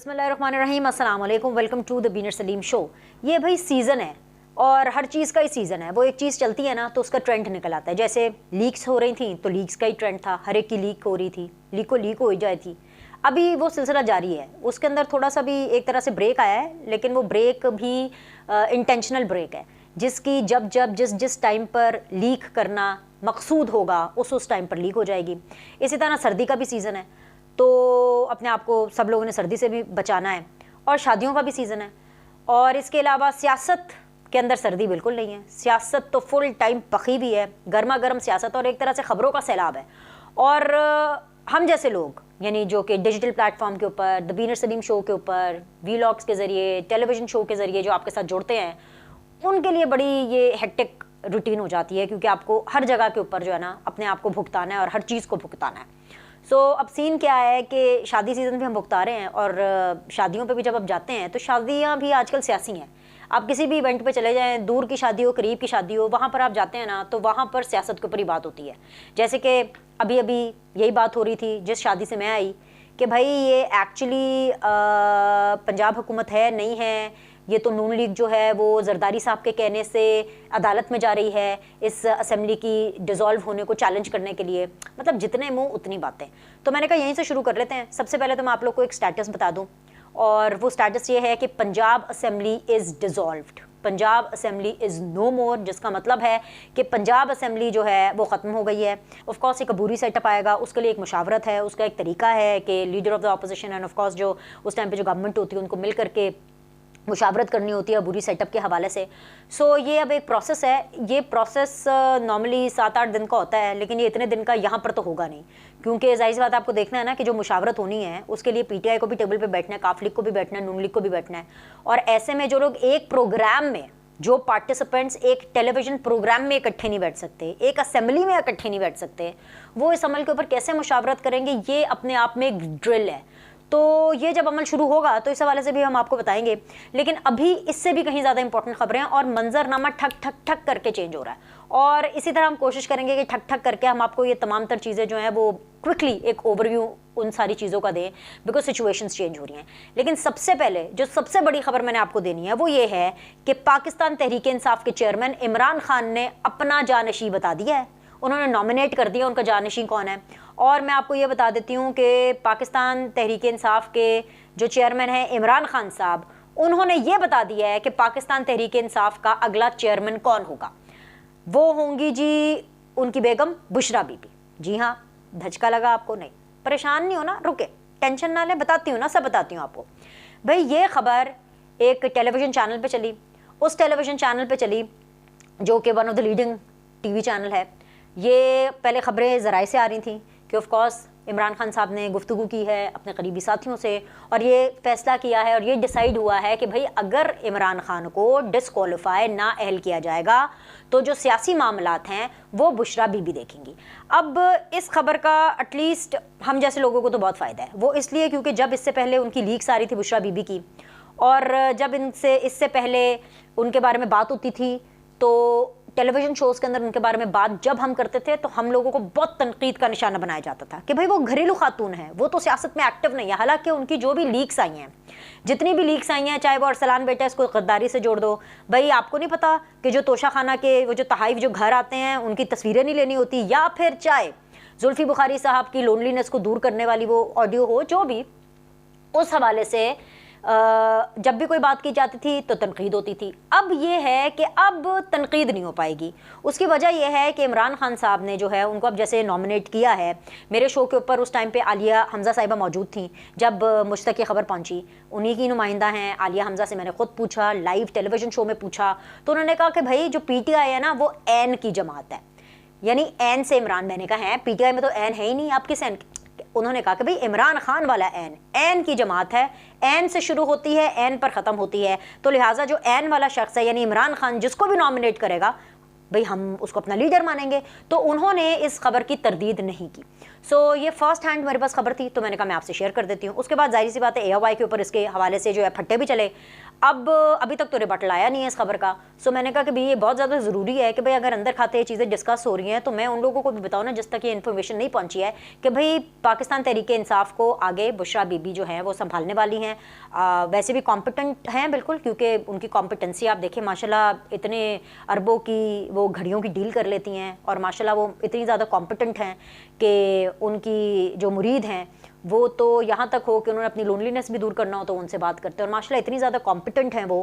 बिस्मिल्लाहिर्रहमानिर्रहीम, अस्सलाम वालेकुम, वेलकम टू द बीनर सलीम शो। ये भाई सीज़न है और हर चीज़ का ही सीज़न है। वो एक चीज़ चलती है ना तो उसका ट्रेंड निकल आता है। जैसे लीक्स हो रही थी तो लीक्स का ही ट्रेंड था, हर एक की लीक हो रही थी, लीक हो जाए थी। अभी वो सिलसिला जारी है, उसके अंदर थोड़ा सा भी एक तरह से ब्रेक आया है, लेकिन वो ब्रेक भी इंटेंशनल ब्रेक है, जिसकी जब जिस टाइम पर लीक करना मकसूद होगा उस टाइम पर लीक हो जाएगी। इसी तरह सर्दी का भी सीज़न है, तो अपने आप को सब लोगों ने सर्दी से भी बचाना है, और शादियों का भी सीज़न है। और इसके अलावा सियासत के अंदर सर्दी बिल्कुल नहीं है, सियासत तो फुल टाइम पकी भी है, गर्मा गर्म सियासत, और एक तरह से ख़बरों का सैलाब है। और हम जैसे लोग यानी जो कि डिजिटल प्लेटफॉर्म के ऊपर, द बीनर सलीम शो के ऊपर, वीलॉग्स के ज़रिए, टेलीविज़न शो के ज़रिए जो आपके साथ जुड़ते हैं, उनके लिए बड़ी ये हेक्टिक रूटीन हो जाती है, क्योंकि आपको हर जगह के ऊपर जो है ना अपने आप को भुगताना है और हर चीज़ को भुगताना है। अब सीन क्या है कि शादी सीज़न भी हम भुगता रहे हैं, और शादियों पे भी जब आप जाते हैं तो शादियाँ भी आजकल सियासी हैं। आप किसी भी इवेंट पे चले जाएं, दूर की शादी हो, करीब की शादी हो, वहाँ पर आप जाते हैं ना तो वहाँ पर सियासत के ऊपर ही बात होती है। जैसे कि अभी यही बात हो रही थी जिस शादी से मैं आई कि भाई ये एक्चुअली पंजाब हुकूमत है नहीं है, ये तो नून लीग जो है वो जरदारी साहब के कहने से अदालत में जा रही है इस असेंबली की डिज़ोल्व होने को चैलेंज करने के लिए। मतलब जितने मुंह उतनी बातें। तो मैंने कहा यहीं से शुरू कर लेते हैं। सबसे पहले तो मैं आप लोग को एक स्टेटस बता दूं, और वो स्टेटस ये है कि Punjab assembly is dissolved, Punjab assembly is no more, जिसका मतलब है कि पंजाब असेंबली जो है वो ख़त्म हो गई है। ऑफ कोर्स एक अबूरी सेटअप आएगा, उसके लिए एक मुशावरत है, उसका एक तरीका है कि leader of the opposition end of course जो उस टाइम पे जो गवर्नमेंट होती है उनको मिल करके मुशावरत करनी होती है अबूरी सेटअप के हवाले से। ये अब एक प्रोसेस है। ये प्रोसेस नॉर्मली 7-8 दिन का होता है, लेकिन ये इतने दिन का यहाँ पर तो होगा नहीं, क्योंकि जाहिर सी बात आपको देखना है ना कि जो मुशावरत होनी है उसके लिए पीटीआई को भी टेबल पे बैठना है, काफ लीग को भी बैठना है, नून लीग को भी बैठना है। और ऐसे में जो लोग एक प्रोग्राम में, जो पार्टिसिपेंट्स एक टेलीविजन प्रोग्राम में इकट्ठे नहीं बैठ सकते, एक असेंबली में इकट्ठे नहीं बैठ सकते, वो इस अमल के ऊपर कैसे मुशावरत करेंगे, ये अपने आप में एक ड्रिल है। तो ये जब अमल शुरू होगा तो इस हवाले से भी हम आपको बताएंगे। लेकिन अभी इससे भी कहीं ज़्यादा इंपॉर्टेंट खबरें हैं, और मंजरनामा ठक ठक ठक करके चेंज हो रहा है, और इसी तरह हम कोशिश करेंगे कि ठक ठक करके हम आपको ये तमाम तर चीज़ें जो हैं वो क्विकली एक ओवरव्यू उन सारी चीज़ों का दें, बिकॉज सिचुएशंस चेंज हो रही हैं। लेकिन सबसे पहले जो सबसे बड़ी खबर मैंने आपको देनी है वो ये है कि पाकिस्तान तहरीक इंसाफ के चेयरमैन इमरान खान ने अपना जानशी बता दिया है। उन्होंने नॉमिनेट कर दिया उनका जानशी कौन है। और मैं आपको ये बता देती हूँ कि पाकिस्तान तहरीक इंसाफ के जो चेयरमैन हैं इमरान खान साहब, उन्होंने ये बता दिया है कि पाकिस्तान तहरीक इंसाफ का अगला चेयरमैन कौन होगा। वो होंगी जी उनकी बेगम बुशरा बीबी। जी हाँ, धचका लगा आपको? नहीं, परेशान नहीं होना, रुके, टेंशन ना लें, बताती हूँ ना, सब बताती हूँ आपको। भाई ये खबर एक टेलीविज़न चैनल पर चली, उस टेलीविज़न चैनल पर चली जो कि one of the leading TV channel है। ये पहले खबरें ज़राए से आ रही थी कि ऑफ कोर्स इमरान खान साहब ने गुफ्तगू की है अपने करीबी साथियों से, और ये फैसला किया है और ये डिसाइड हुआ है कि भाई अगर इमरान खान को डिसक्वालीफाई ना अहल किया जाएगा तो जो सियासी मामलात हैं वो बुशरा बीबी देखेंगी। अब इस खबर का एटलीस्ट हम जैसे लोगों को तो बहुत फ़ायदा है, वो इसलिए क्योंकि जब इससे पहले उनकी लीक्स आ रही थी बुशरा बीबी की, और जब इससे पहले उनके बारे में बात होती थी तो टेलीविज़न शोज़ के अंदर उनके बारे में बात जब हम करते थे तो हम लोगों को बहुत तनकीद का निशाना बनाया जाता था कि भाई वो घरेलू खातून है, वो तो सियासत में एक्टिव नहीं है। हालांकि उनकी जो भी लीक्स आई हैं, जितनी भी लीक्स आई हैं, चाहे वो अरसलान बेटा इसको गद्दारी से जोड़ दो, भाई आपको नहीं पता कि जो तोशा खाना के वो जो तहाइफ जो घर आते हैं उनकी तस्वीरें नहीं लेनी होती, या फिर चाहे जुल्फी बुखारी साहब की लोनलीनेस को दूर करने वाली वो ऑडियो हो, जो भी, उस हवाले से जब भी कोई बात की जाती थी तो तनकीद होती थी। अब ये है कि अब तनकीद नहीं हो पाएगी। उसकी वजह यह है कि इमरान खान साहब ने जो है उनको अब जैसे नॉमिनेट किया है। मेरे शो के ऊपर उस टाइम पे आलिया हमज़ा साहिबा मौजूद थी जब मुझ तक ये खबर पहुंची, उन्हीं की नुमाइंदा हैं आलिया हमज़ा से मैंने ख़ुद पूछा, लाइव टेलीविज़न शो में पूछा, तो उन्होंने कहा कि भाई जो पीटीआई है ना वो एन की जमात है, यानी एन से इमरान। मैंने कहा है पीटीआई में तो एन है ही नहीं, आप किस एन? उन्होंने कहा कि भाई इमरान खान वाला एन की जमात है, एन से शुरू होती है, एन पर ख़त्म होती है, तो लिहाजा जो एन वाला शख्स है यानी इमरान खान जिसको भी नॉमिनेट करेगा भाई हम उसको अपना लीडर मानेंगे। तो उन्होंने इस खबर की तरदीद नहीं की। ये फर्स्ट हैंड मेरे पास खबर थी, तो मैंने कहा मैं आपसे शेयर कर देती हूँ। उसके बाद जाहिर सी बात है AOI के ऊपर इसके हवाले से जो है फट्टे भी चले। अब अभी तक तो रिबटल आया नहीं है इस खबर का। सो मैंने कहा कि भाई ये बहुत ज़्यादा ज़रूरी है कि भाई अगर अंदर खाते ये चीज़ें डिस्कस हो रही हैं तो मैं उन लोगों को भी बताऊँ ना जिस तक ये इन्फॉर्मेशन नहीं पहुंची है कि भाई पाकिस्तान तहरीके इंसाफ को आगे बुशरा बीबी जो हैं वो संभालने वाली हैं। वैसे भी कॉम्पिटेंट हैं बिल्कुल, क्योंकि उनकी कॉम्पिटेंसी आप देखें माशाल्लाह, इतने अरबों की वो घड़ियों की डील कर लेती हैं और माशाल्लाह वो इतनी ज़्यादा कॉम्पिटेंट हैं कि उनकी जो मुरीद हैं वो तो यहाँ तक हो कि उन्होंने अपनी लोनलीनेस भी दूर करना हो तो उनसे बात करते हैं। और माशाल्लाह इतनी ज़्यादा कॉम्पिटेंट हैं वो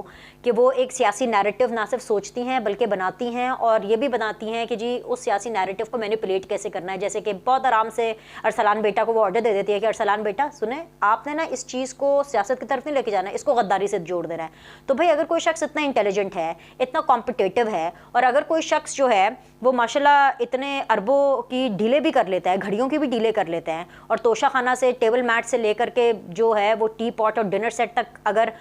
कि वो एक सियासी नैरेटिव ना सिर्फ सोचती हैं बल्कि बनाती हैं और ये भी बनाती हैं कि जी उस सियासी नैरेटिव को मैनिपुलेट कैसे करना है। जैसे कि बहुत आराम से अरसलान बेटा को वो ऑर्डर दे देती है कि अरसलान बेटा सुने, आपने ना इस चीज़ को सियासत की तरफ नहीं लेके जाना है, इसको गद्दारी से जोड़ देना है। तो भाई अगर कोई शख्स इतना इंटेलिजेंट है, इतना कॉम्पिटेटिव है और अगर कोई शख्स जो है वो माशाल्लाह इतने अरबों की डीलें भी कर लेता है, घड़ियों की भी डीलें कर लेते हैं और तोशा खाना से टेबल मैट से लेकर के जो है वो टी पॉट और डिनर सेट तक अगर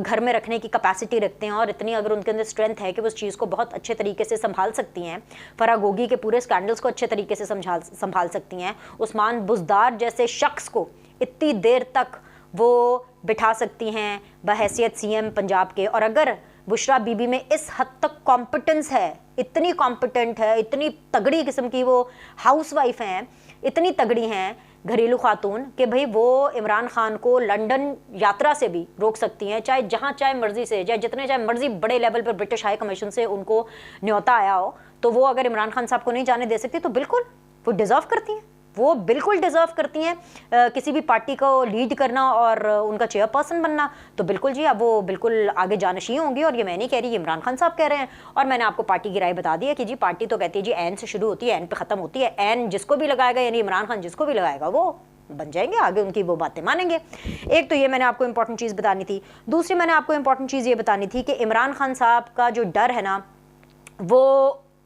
घर में रखने की कैपेसिटी रखते हैं और इतनी अगर उनके अंदर स्ट्रेंथ है कि वो उस चीज़ को बहुत अच्छे तरीके से संभाल सकती हैं, फरागोगी के पूरे स्कैंडल्स को अच्छे तरीके से संभाल सकती हैं, उस्मान बुज़दार जैसे शख्स को इतनी देर तक वो बिठा सकती हैं बहैसियत सीएम पंजाब के। और अगर बुशरा बीबी में इस हद तक कॉम्पिटेंस है, इतनी कॉम्पिटेंट है, इतनी तगड़ी किस्म की वो हाउसवाइफ हैं, इतनी तगड़ी हैं घरेलू खातून कि भाई वो इमरान खान को लंदन यात्रा से भी रोक सकती हैं, चाहे जहाँ चाहे मर्जी से, चाहे जितने चाहे मर्जी बड़े लेवल पर ब्रिटिश हाई कमीशन से उनको न्योता आया हो, तो वो अगर इमरान खान साहब को नहीं जाने दे सकती तो बिल्कुल वो डिज़र्व करती हैं, वो बिल्कुल डिज़र्व करती हैं किसी भी पार्टी को लीड करना और उनका चेयरपर्सन बनना। तो बिल्कुल जी, अब वो बिल्कुल आगे जानशी होंगी और ये मैं नहीं कह रही, इमरान खान साहब कह रहे हैं। और मैंने आपको पार्टी की राय बता दी है कि जी पार्टी तो कहती है जी एन से शुरू होती है, एन पे ख़त्म होती है, एन जिसको भी लगाएगा यानी इमरान खान जिसको भी लगाएगा वो बन जाएंगे, आगे उनकी वो बातें मानेंगे। एक तो ये मैंने आपको इंपॉर्टेंट चीज़ बतानी थी। दूसरी मैंने आपको इंपॉर्टेंट चीज़ ये बतानी थी कि इमरान खान साहब का जो डर है ना वो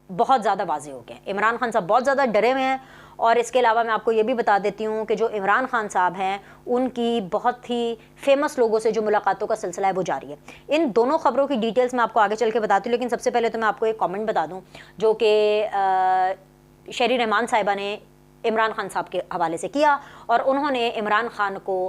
बहुत ज़्यादा वाज़े हो गया। इमरान खान साहब बहुत ज़्यादा डरे हुए हैं। और इसके अलावा मैं आपको ये भी बता देती हूँ कि जो इमरान खान साहब हैं उनकी बहुत ही फेमस लोगों से जो मुलाकातों का सिलसिला है वो जारी है। इन दोनों खबरों की डिटेल्स मैं आपको आगे चल के बताती हूँ, लेकिन सबसे पहले तो मैं आपको एक कमेंट बता दूँ जो कि शहरी रहमान साहिबा ने इमरान खान साहब के हवाले से किया और उन्होंने इमरान खान को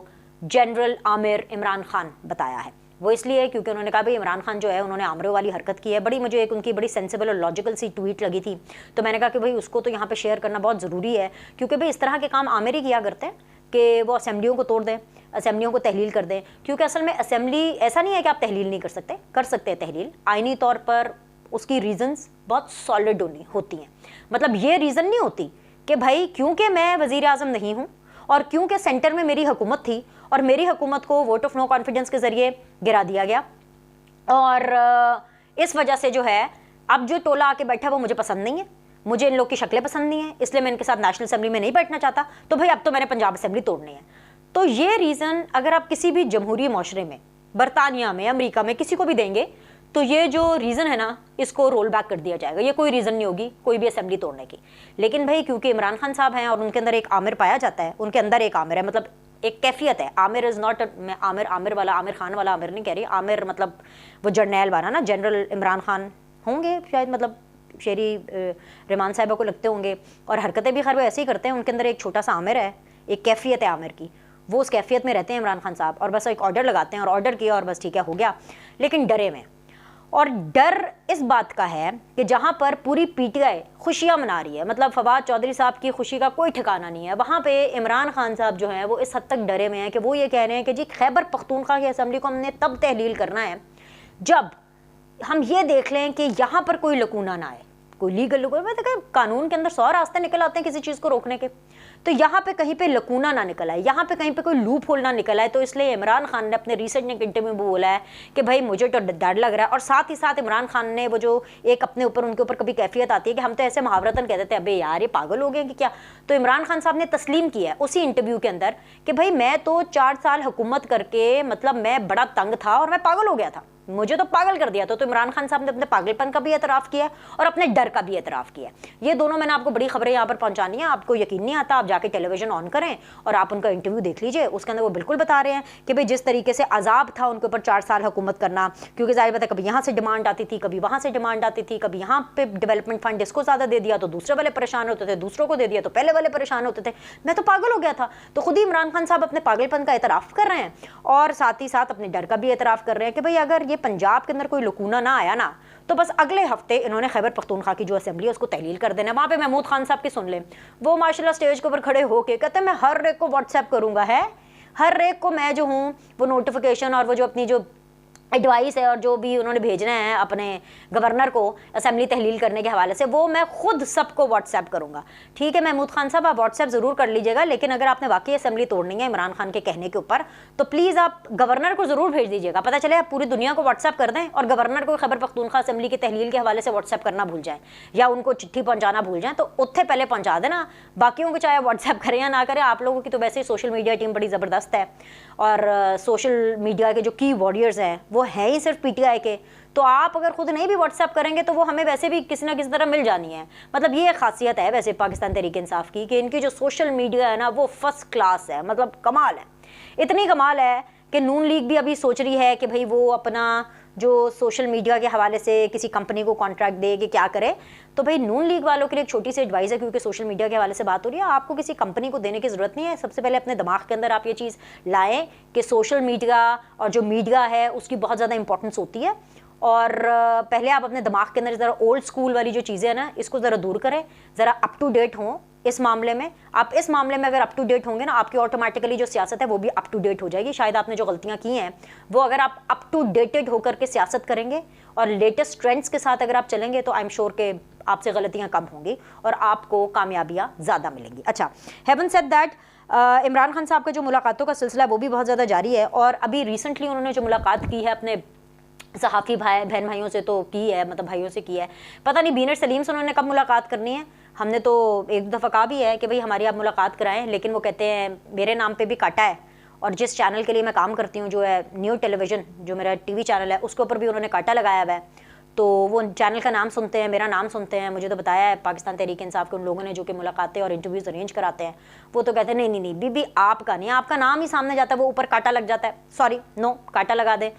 जनरल आमिर इमरान खान बताया है। वो इसलिए क्योंकि उन्होंने कहा भाई इमरान खान जो है उन्होंने आमरे वाली हरकत की है, बड़ी मुझे एक उनकी बड़ी सेंसिबल और लॉजिकल सी ट्वीट लगी थी। तो मैंने कहा कि भाई उसको तो यहाँ पे शेयर करना बहुत ज़रूरी है, क्योंकि भाई इस तरह के काम आमिर ही किया करते हैं कि वो असेंबलियों को तोड़ दें, असेंबलियों को तहलील कर दें। क्योंकि असल में असेंबली ऐसा नहीं है कि आप तहलील नहीं कर सकते हैं तहलील, आइनी तौर पर उसकी रीज़न्स बहुत सॉलिड होती हैं। मतलब ये रीज़न नहीं होती कि भाई क्योंकि मैं वज़ीर आज़म नहीं हूँ और क्योंकि सेंटर में मेरी हुकूमत थी और मेरी हुकूमत को वोट ऑफ नो कॉन्फिडेंस के ज़रिए गिरा दिया गया और इस वजह से जो है अब जो टोला आके बैठा वो मुझे पसंद नहीं है, मुझे इन लोग की शक्लें पसंद नहीं है, इसलिए मैं इनके साथ नेशनल असेंबली में नहीं बैठना चाहता, तो भाई अब तो मैंने पंजाब असेंबली तोड़नी है। तो ये रीज़न अगर आप किसी भी जमहूरी माशरे में, बरतानिया में, अमेरिका में किसी को भी देंगे तो ये जो रीज़न है ना इसको रोल बैक कर दिया जाएगा, ये कोई रीज़न नहीं होगी कोई भी असेंबली तोड़ने की। लेकिन भाई क्योंकि इमरान खान साहब हैं और उनके अंदर एक आमिर पाया जाता है, उनके अंदर एक आमिर है, मतलब एक कैफियत है। आमिर इज़ नॉट, मैं आमिर वाला आमिर खान वाला आमिर नहीं कह रही, आमिर मतलब वो जर्नैल वाला ना, जनरल इमरान खान होंगे शायद, मतलब शेरी रहमान साहिबा को लगते होंगे और हरकतें भी खैर वो ऐसे ही करते हैं। उनके अंदर एक छोटा सा आमिर है, एक कैफियत है आमिर की, वो उस कैफियत में रहते हैं इमरान खान साहब और बस एक ऑर्डर लगाते हैं और ऑर्डर किया और बस ठीक है हो गया। लेकिन डरे में, और डर इस बात का है कि जहाँ पर पूरी पीटीआई खुशियाँ मना रही है, मतलब फवाद चौधरी साहब की खुशी का कोई ठिकाना नहीं है, वहाँ पे इमरान खान साहब जो हैं वो इस हद तक डरे में हैं कि वो ये कह रहे हैं कि जी खैबर पख्तूनख्वा की असेंबली को हमने तब तहलील करना है जब हम ये देख लें कि यहाँ पर कोई लकूना ना आए, कोई लीगल लकूना। मैं तो कानून के अंदर 100 रास्ते निकल आते हैं किसी चीज़ को रोकने के, तो यहाँ पे कहीं पे लकूना ना निकल आए, यहाँ पे कहीं पे कोई लूप होल ना निकल आए। तो इसलिए इमरान खान ने अपने रिसेंट एक इंटरव्यू में बोला है कि भाई मुझे तो डर लग रहा है। और साथ ही साथ इमरान खान ने वो जो एक अपने ऊपर उनके ऊपर कभी कैफियत आती है कि हम तो ऐसे मुहावरतन कह देते हैं अबे यार ये पागल हो गए कि क्या, तो इमरान खान साहब ने तस्लीम किया है उसी इंटरव्यू के अंदर कि भाई मैं तो 4 साल हुकूमत करके मतलब मैं बड़ा तंग था और मैं पागल हो गया था, मुझे तो पागल कर दिया था। तो इमरान खान साहब ने अपने पागलपन का भी एतराफ़ किया और अपने डर का भी एतराफ़ किया। ये दोनों मैंने आपको बड़ी खबरें यहाँ पर पहुँचानी है, आपको यकीन नहीं आता, आप जाके टेलीविजन ऑन करें और आप उनका इंटरव्यू देख लीजिए, उसके अंदर वो बिल्कुल बता रहे हैं कि भाई जिस तरीके से अजाब था उनके ऊपर 4 साल हुकूमत करना, क्योंकि जाहिर बात है कभी यहाँ से डिमांड आती थी, कभी वहाँ से डिमांड आती थी, कभी यहाँ पे डेवलपमेंट फंड इसको ज़्यादा दे दिया तो दूसरे वाले परेशान होते थे, दूसरों को दे दिया तो पहले वाले परेशान होते थे, मैं तो पागल हो गया था। तो खुद ही इमरान खान साहब अपने पागलपन का एतराफ़ कर रहे हैं और साथ ही साथ अपने डर का भी एतराफ़ कर रहे हैं कि भाई अगर ये पंजाब के अंदर कोई लकूना ना आया ना, तो बस अगले हफ्ते इन्होंने खैबर पख्तूनख्वा की जो असेंबली है उसको तहलील कर देना। वहाँ पे महमूद खान साहब की सुन लें, वो माशाल्लाह स्टेज के ऊपर खड़े होके कहते हैं मैं हर एक को व्हाट्सएप करूँगा, है हर एक को मैं जो हूँ वो नोटिफिकेशन और वो जो अपनी जो एडवाइस है और जो भी उन्होंने भेजना है अपने गवर्नर को असेंबली तहलील करने के हवाले से, वो मैं खुद सबको व्हाट्सएप करूंगा। ठीक है महमूद खान साहब, आप व्हाट्सएप जरूर कर लीजिएगा, लेकिन अगर आपने वाकई असेंबली तोड़नी है इमरान खान के कहने के ऊपर तो प्लीज़ आप गवर्नर को जरूर भेज दीजिएगा। पता चले आप पूरी दुनिया को व्हाट्सएप कर दें और गवर्नर को खैबर पख्तूनख्वा असेंबली की तहलील के हवाले से व्हाट्सएप करना भूल जाएं या उनको चिट्ठी पहुंचाना भूल जाएं, तो उत्थे पहले पहुंचा देना। बाकियों को चाहे व्हाट्सएप करें या ना करें, आप लोगों की तो वैसे ही सोशल मीडिया टीम बड़ी ज़बरदस्त है और सोशल मीडिया के जो की वॉरियर्स हैं वो है ही सिर्फ पीटीआई के। तो आप अगर खुद नहीं भी व्हाट्सएप करेंगे तो वो हमें वैसे भी किसी ना किसी तरह मिल जानी है। मतलब ये खासियत है वैसे पाकिस्तान तहरीक इंसाफ की कि इनकी जो सोशल मीडिया है ना वो फर्स्ट क्लास है, मतलब कमाल है। इतनी कमाल है कि नून लीग भी अभी सोच रही है कि भाई वो अपना जो सोशल मीडिया के हवाले से किसी कंपनी को कॉन्ट्रैक्ट दे कि क्या करे। तो भाई नून लीग वालों के लिए एक छोटी सी एडवाइस है, क्योंकि सोशल मीडिया के हवाले से बात हो रही है, आपको किसी कंपनी को देने की ज़रूरत नहीं है। सबसे पहले अपने दिमाग के अंदर आप ये चीज़ लाएं कि सोशल मीडिया और जो मीडिया है उसकी बहुत ज़्यादा इंपॉर्टेंस होती है। और पहले आप अपने दिमाग के अंदर ज़रा ओल्ड स्कूल वाली जो चीज़ें हैं ना इसको ज़रा दूर करें, ज़रा अप टू डेट हों इस मामले में। आप इस मामले में अगर अप टू डेट होंगे ना, आपकी ऑटोमेटिकली जो सियासत है वो भी अप टू डेट हो जाएगी। शायद आपने जो गलतियां की हैं वो अगर आप अप टू डेटेड होकर के सियासत करेंगे और लेटेस्ट ट्रेंड्स के साथ अगर आप चलेंगे तो आई एम श्योर के आपसे गलतियां कम होंगी और आपको कामयाबियां ज़्यादा मिलेंगी। अच्छा, having said that Imran Khan साहब का जो मुलाकातों का सिलसिला है वो भी बहुत ज़्यादा जारी है और अभी रिसेंटली उन्होंने जो मुलाकात की है अपने सहाफ़ी बहन भाइयों से तो की है, मतलब भाइयों से की है। पता नहीं बीनर सलीम से उन्होंने कब मुलाकात करनी है। हमने तो एक दफ़ा कहा भी है कि भाई हमारी आप मुलाकात कराएं, लेकिन वो कहते हैं मेरे नाम पे भी काटा है और जिस चैनल के लिए मैं काम करती हूँ जो है न्यू टेलीविज़न, जो मेरा टीवी चैनल है, उसके ऊपर भी उन्होंने काटा लगाया हुआ है। तो वो चैनल का नाम सुनते हैं, मेरा नाम सुनते हैं। मुझे तो बताया है पाकिस्तान तहरीक इंसाफ के उन लोगों ने जो कि मुलाकातें और इंटरव्यूज़ अरेंज कराते हैं, वो तो कहते हैं नहीं नहीं नहीं बीबी आपका नहीं, आपका नाम ही सामने जाता है वो ऊपर काटा लग जाता है, सॉरी नो काटा लगा दे।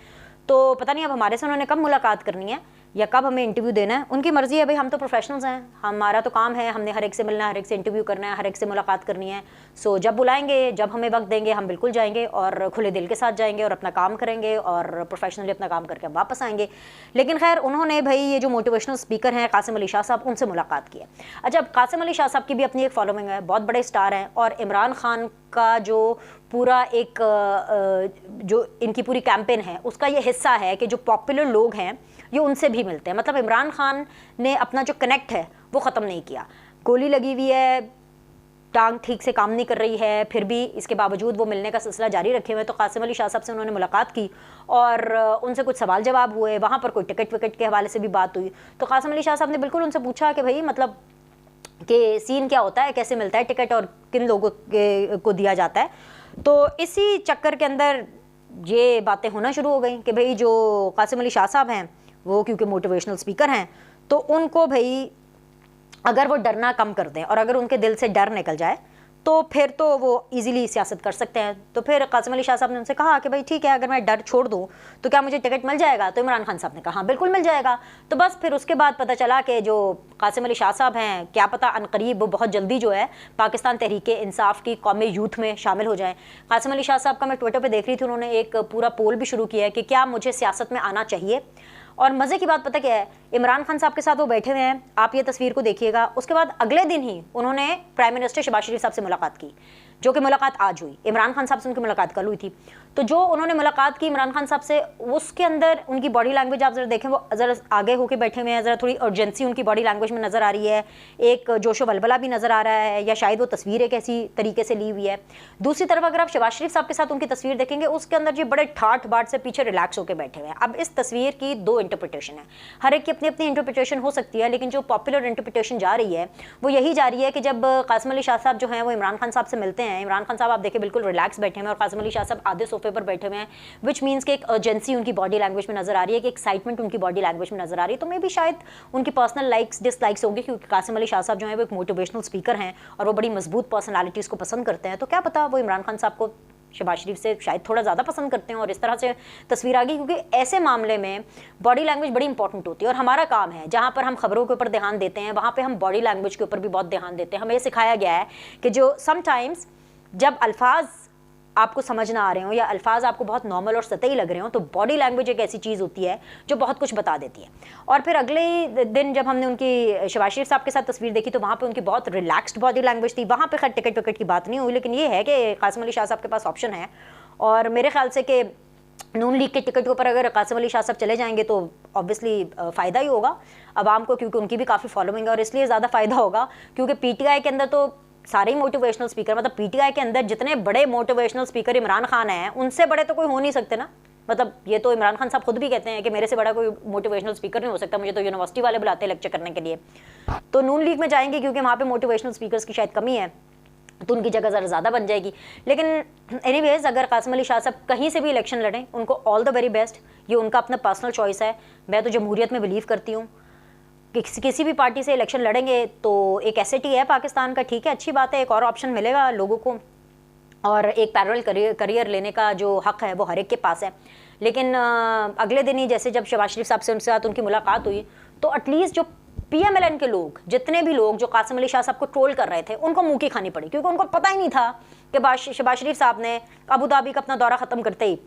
तो पता नहीं अब हमारे से उन्होंने कब मुलाकात करनी है या कब हमें इंटरव्यू देना है, उनकी मर्ज़ी है भाई। हम तो प्रोफेशनल्स हैं, हमारा तो काम है, हमने हर एक से मिलना है, हर एक से इंटरव्यू करना है, हर एक से मुलाकात करनी है। सो जब बुलाएंगे, जब हमें वक्त देंगे, हम बिल्कुल जाएंगे और खुले दिल के साथ जाएंगे और अपना काम करेंगे और प्रोफेशनली अपना काम करके वापस आएंगे। लेकिन खैर उन्होंने भाई ये जो मोटिवेशनल स्पीकर हैं कासिम अली शाह साहब, उनसे मुलाकात की है। अच्छा, कासिम अली शाह साहब की भी अपनी एक फॉलोइंग है, बहुत बड़े स्टार हैं और इमरान खान का जो पूरा एक जो इनकी पूरी कैंपेन है उसका ये हिस्सा है कि जो पॉपुलर लोग हैं ये उनसे भी मिलते हैं। मतलब इमरान खान ने अपना जो कनेक्ट है वो ख़त्म नहीं किया। गोली लगी हुई है, टांग ठीक से काम नहीं कर रही है, फिर भी इसके बावजूद वो मिलने का सिलसिला जारी रखे हुए। तो कासिम अली शाह साहब से उन्होंने मुलाकात की और उनसे कुछ सवाल जवाब हुए, वहाँ पर कोई टिकट विकट के हवाले से भी बात हुई। तो कासिम अली शाह साहब ने बिल्कुल उनसे पूछा कि भाई मतलब कि सीन क्या होता है, कैसे मिलता है टिकट और किन लोगों को दिया जाता है। तो इसी चक्कर के अंदर ये बातें होना शुरू हो गई कि भाई जो कासिम अली शाह साहब हैं वो क्योंकि मोटिवेशनल स्पीकर हैं तो उनको भाई अगर वो डरना कम कर दें और अगर उनके दिल से डर निकल जाए तो फिर तो वो इजीली सियासत कर सकते हैं। तो फिर कासिम अली शाह साहब ने उनसे कहा कि भाई ठीक है, अगर मैं डर छोड़ दूं तो क्या मुझे टिकट मिल जाएगा? तो इमरान खान साहब ने कहा हाँ बिल्कुल मिल जाएगा। तो बस फिर उसके बाद पता चला कि जो कासिम अली शाह साहब हैं क्या पता अनकरीब वो बहुत जल्दी जो है पाकिस्तान तहरीक इंसाफ की कौमी यूथ में शामिल हो जाएँ। कासिम अली शाह साहब का मैं ट्विटर पर देख रही थी, उन्होंने एक पूरा पोल भी शुरू किया है कि क्या मुझे सियासत में आना चाहिए। और मज़े की बात पता क्या है, इमरान खान साहब के साथ वो बैठे हुए हैं, आप ये तस्वीर को देखिएगा। उसके बाद अगले दिन ही उन्होंने प्राइम मिनिस्टर शहबाज शरीफ साहब से मुलाकात की, जो कि मुलाकात आज हुई। इमरान खान साहब से उनकी मुलाकात कल हुई थी। तो जो उन्होंने मुलाकात की इमरान खान साहब से, उसके अंदर उनकी बॉडी लैंग्वेज आप ज़रा देखें, वो ज़रा आगे होकर बैठे हुए हैं, ज़रा थोड़ी अर्जेंसी उनकी बॉडी लैंग्वेज में नज़र आ रही है, एक जोशो वलवला भी नज़र आ रहा है, या शायद वो तस्वीर एक ऐसी तरीके से ली हुई है। दूसरी तरफ अगर आप शहबाज शरीफ साहब के साथ उनकी तस्वीर देखेंगे, उसके अंदर जो बड़े ठाठ बाट से पीछे रिलैक्स होकर बैठे हुए हैं। अब इस तस्वीर की दो इंटरप्रिटेशन है, हर एक की अपनी अपनी इंटरप्रिटेशन हो सकती है, लेकिन जो पॉपुलर इंटरप्रिटेशन जा रही है वो यही जा रही है कि जब कासिम अली शाह साहब जो हैं वो इमरान खान साहब से मिलते हैं, इमरान खान साहब आप देखें बिल्कुल रिलैक्स बैठे हुए हैं और कासिम अली शाह साहब आधे सोफे पर बैठे हुए हैं, विच मीन्स कि एक अर्जेंसी उनकी बॉडी लैंग्वेज में नजर आ रही है, कि एक्साइटमेंट उनकी बॉडी लैंग्वेज में नजर आ रही है। तो मे भी शायद उनकी पर्सनल लाइक्स डिसलाइक्स होंगे, क्योंकि कासिम अली शाह साहब जो है वो एक मोटिवेशनल स्पीकर हैं और वो बड़ी मजबूत पर्सनैलिटीज़ को पसंद करते हैं। तो क्या पता वो इमरान खान साहब को शहबाज शरीफ से शायद थोड़ा ज़्यादा पसंद करते हैं और इस तरह से तस्वीर आ गई। क्योंकि ऐसे मामले में बॉडी लैंग्वेज बड़ी इंपॉर्टेंट होती है और हमारा काम है, जहाँ पर हम खबरों के ऊपर ध्यान देते हैं वहाँ पे हम बॉडी लैंग्वेज के ऊपर भी बहुत ध्यान देते हैं। हमें ये सिखाया गया है कि जो समटाइम्स जब अल्फाज आपको समझ ना आ रहे हो या अल्फाज आपको बहुत नॉर्मल और सतही लग रहे हो, तो बॉडी लैंग्वेज एक ऐसी चीज़ होती है जो बहुत कुछ बता देती है। और फिर अगले दिन जब हमने उनकी शहबाज शरीफ साहब के साथ तस्वीर देखी तो वहाँ पे उनकी बहुत रिलैक्स्ड बॉडी लैंग्वेज थी। वहाँ पे खैर टिकट विकट की बात नहीं हुई, लेकिन ये है कि कासिम अली शाह साहब के पास ऑप्शन है, और मेरे ख्याल से कि नून लीग के टिकट के ऊपर अगर कासिम अली शाह साहब चले जाएंगे तो ऑब्वियसली फ़ायदा ही होगा अवाम को, क्योंकि उनकी भी काफ़ी फॉलोइंग है, और इसलिए ज़्यादा फ़ायदा होगा क्योंकि पीटीआई के अंदर तो सारे ही मोटिवेशनल स्पीकर, मतलब पीटीआई के अंदर जितने बड़े मोटिवेशनल स्पीकर इमरान खान हैं उनसे बड़े तो कोई हो नहीं सकते ना। मतलब ये तो इमरान खान साहब खुद भी कहते हैं कि मेरे से बड़ा कोई मोटिवेशनल स्पीकर नहीं हो सकता, मुझे तो यूनिवर्सिटी वाले बुलाते हैं लेक्चर करने के लिए। तो नून लीग में जाएंगे क्योंकि वहाँ पे मोटिवेशनल स्पीकर्स की शायद कमी है, तो उनकी जगह ज़रा ज़्यादा बन जाएगी। लेकिन एनीवेज अगर कासिम अली शाह साहब कहीं से भी इलेक्शन लड़ें, उनको ऑल द वेरी बेस्ट, ये उनका अपना पर्सनल चॉइस है। मैं तो जमहूरियत में बिलीव करती हूँ, किसी भी पार्टी से इलेक्शन लड़ेंगे तो एक एसेट ही है पाकिस्तान का, ठीक है, अच्छी बात है, एक और ऑप्शन मिलेगा लोगों को, और एक पैरेलल करियर लेने का जो हक़ है वो हर एक के पास है। लेकिन अगले दिन ही जैसे जब शहबाज शरीफ साहब से उनके साथ उनकी मुलाकात हुई तो एटलीस्ट जो PMLN के लोग, जितने भी लोग जो कासिम अली शाह साहब को ट्रोल कर रहे थे, उनको मुँह की खानी पड़ी, क्योंकि उनको पता ही नहीं था कि शहबाज शरीफ साहब ने अबू धाबी का अपना दौरा ख़त्म करते ही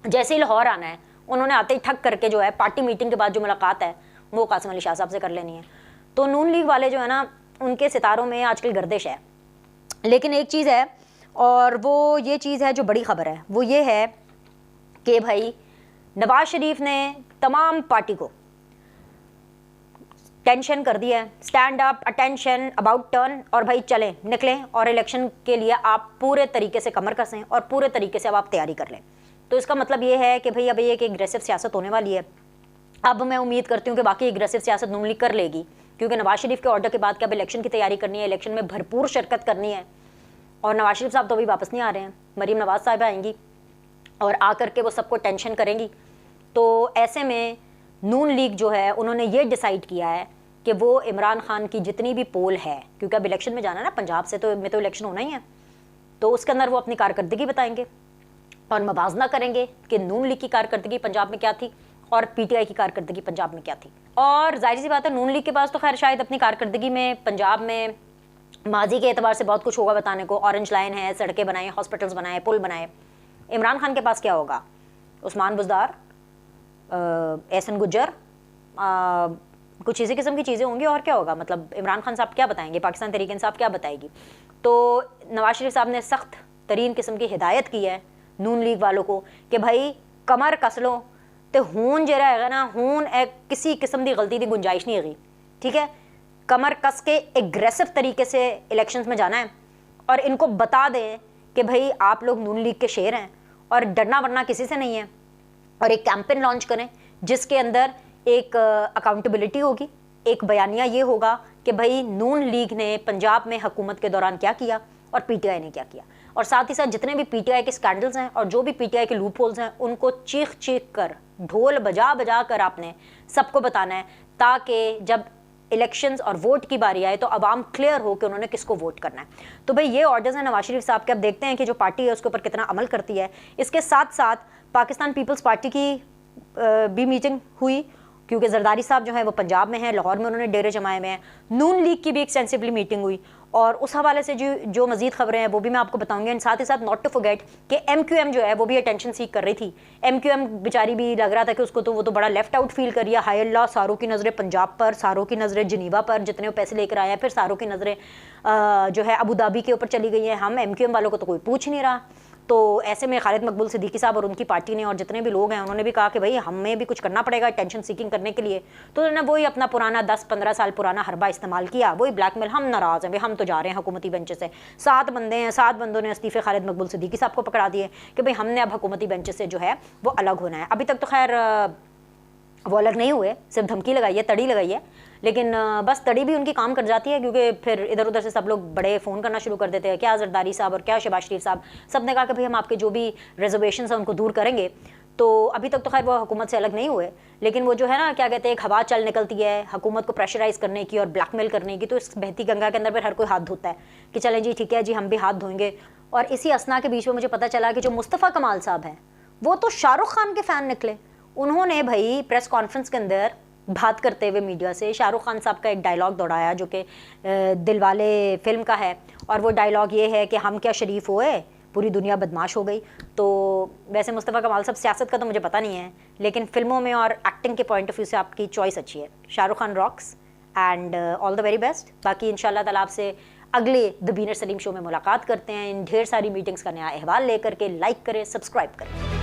जैसे ही लाहौर आना है, उन्होंने आते ही ठग करके जो है पार्टी मीटिंग के बाद जो मुलाकात है वो कासिम अली शाह साहब से कर लेनी है। तो नून लीग वाले जो है ना, उनके सितारों में आजकल गर्दिश है। लेकिन एक चीज़ है, और वो ये चीज़ है जो बड़ी ख़बर है, वो ये है कि भाई नवाज शरीफ ने तमाम पार्टी को टेंशन कर दिया है, stand up, attention, about turn, और भाई चलें निकलें और इलेक्शन के लिए आप पूरे तरीके से कमर कसें और पूरे तरीके से अब आप तैयारी कर लें। तो इसका मतलब ये है कि भाई अब एक एग्रेसिव सियासत होने वाली है। अब मैं उम्मीद करती हूँ कि बाकी एग्रेसिव सियासत नून लीग कर लेगी, क्योंकि नवाज शरीफ के ऑर्डर के बाद कि अब इलेक्शन की तैयारी करनी है, इलेक्शन में भरपूर शिरकत करनी है, और नवाज शरीफ साहब तो अभी वापस नहीं आ रहे हैं, मरीम नवाज साहब आएंगी और आकर के वो सबको टेंशन करेंगी। तो ऐसे में नून लीग जो है उन्होंने ये डिसाइड किया है कि वो इमरान खान की जितनी भी पोल है, क्योंकि अब इलेक्शन में जाना है ना, पंजाब से तो में तो इलेक्शन होना ही है, तो उसके अंदर वो अपनी कारकर्दगी बताएंगे और मवाजना करेंगे कि नून लीग की कारकर्दगी पंजाब में क्या थी और पीटीआई की कारकर्दगी पंजाब में क्या थी। और जाहिर सी बात है नून लीग के पास तो खैर शायद अपनी कारकर्दगी में पंजाब में माजी के एतबार से बहुत कुछ होगा बताने को, ऑरेंज लाइन है, सड़कें बनाए, हॉस्पिटल्स बनाए, पुल बनाए। इमरान खान के पास क्या होगा? उस्मान बुज़दार, एहसन गुज्जर, कुछ इसी किस्म की चीज़ें होंगी, और क्या होगा? मतलब इमरान खान साहब क्या बताएंगे, पाकिस्तान तहरीक इंसाफ क्या बताएगी? तो नवाज शरीफ साहब ने सख्त तरीन किस्म की हिदायत की है नून लीग वालों को कि भाई कमर कस लो, तो हून जरा है ना, हून किसी किस्म की गलती की गुंजाइश नहीं है, ठीक है। कमर कस के एग्रेसिव तरीके से इलेक्शंस में जाना है और इनको बता दें कि भाई आप लोग नून लीग के शेर हैं और डरना वरना किसी से नहीं है, और एक कैंपेन लॉन्च करें जिसके अंदर एक अकाउंटेबिलिटी होगी, एक बयानिया ये होगा कि भाई नून लीग ने पंजाब में हुकूमत के दौरान क्या किया और पीटीआई ने क्या किया, और साथ ही साथ जितने भी पीटीआई के स्कैंडल्स हैं और जो भी पीटीआई के लूप होल्स हैं उनको चीख चीख कर, ढोल बजा बजा कर आपने सबको बताना है, ताकि जब इलेक्शंस और वोट की बारी आए तो अवाम क्लियर हो कि उन्होंने किसको वोट करना है। तो भाई ये ऑर्डर्स हैं नवाज शरीफ साहब के। अब देखते हैं कि जो पार्टी है उसके ऊपर कितना अमल करती है। इसके साथ साथ पाकिस्तान पीपल्स पार्टी की भी मीटिंग हुई, क्योंकि जरदारी साहब जो है वो पंजाब में हैं, लाहौर में उन्होंने डेरे जमाए में हैं। नून लीग की भी एक्सटेंसिवली मीटिंग हुई, और उस हवाले से जो मजीद खबरें हैं वो भी मैं आपको बताऊंगी। एंड साथ ही साथ नॉट टू फॉरगेट कि MQM जो है वो भी अटेंशन सीख कर रही थी। MQM बेचारी भी लग रहा था कि उसको तो वो तो बड़ा लेफ्ट आउट फील कर रही है। हाय अल्लाह, सारों की नज़रें पंजाब पर, सारों की नज़रें जिनीवा पर जितने वो पैसे लेकर आए हैं, फिर सारों की नज़रें जो है अबू धाबी के ऊपर चली गई हैं। हम MQM वालों को तो कोई पूछ नहीं रहा। तो ऐसे में खालिद मकबूल सिद्दीकी साहब और उनकी पार्टी ने और जितने भी लोग हैं उन्होंने भी कहा कि भाई हमें भी कुछ करना पड़ेगा टेंशन सीकिंग करने के लिए। तो उन्होंने वही अपना पुराना 10-15 साल पुराना हरबा इस्तेमाल किया, वही ब्लैकमेल, हम नाराज़ हैं भाई, हम तो जा रहे हैं हुकूमती बेंच से। 7 बंदे हैं, 7 बंदों ने इस्तीफ़े खालिद मकबूल सिद्दीकी साहब को पकड़ा दिए कि भाई हमने अब हुकूमती बेंच से जो है वो अलग होना है। अभी तक तो खैर वो अलग नहीं हुए, सिर्फ धमकी लगाई है, तड़ी लगाई है, लेकिन बस तड़ी भी उनकी काम कर जाती है, क्योंकि फिर इधर उधर से सब लोग बड़े फ़ोन करना शुरू कर देते हैं, क्या जरदारी साहब और क्या शहबाज शरीफ साहब, सब ने कहा कि भाई हम आपके जो भी रिजर्वेशन हैं उनको दूर करेंगे। तो अभी तक तो खैर वो हुकूमत से अलग नहीं हुए, लेकिन वो जो है ना क्या कहते हैं, एक हवा चल निकलती है हुकूमत को प्रेशराइज़ करने की और ब्लैकमेल करने की। तो इस बहती गंगा के अंदर फिर हर कोई हाथ धोता है कि चलें जी ठीक है जी हम भी हाथ धोएंगे। और इसी असना के बीच में मुझे पता चला कि जो मुस्तफ़ा कमाल साहब हैं वो तो शाहरुख खान के फ़ैन निकले। उन्होंने भाई प्रेस कॉन्फ्रेंस के अंदर बात करते हुए मीडिया से शाहरुख खान साहब का एक डायलॉग दौड़ाया जो कि दिलवाले फिल्म का है, और वो डायलॉग ये है कि हम क्या शरीफ हुए, पूरी दुनिया बदमाश हो गई। तो वैसे मुस्तफ़ा कमाल साहब सियासत का तो मुझे पता नहीं है, लेकिन फिल्मों में और एक्टिंग के पॉइंट ऑफ व्यू से आपकी चॉइस अच्छी है। Shahrukh Khan rocks and all the very best. बाकी इंशाल्लाह ताला आपसे अगले द बीनर सलीम शो में मुलाकात करते हैं इन ढेर सारी मीटिंग्स का नया अहवाल लेकर के। लाइक करें, सब्सक्राइब करें।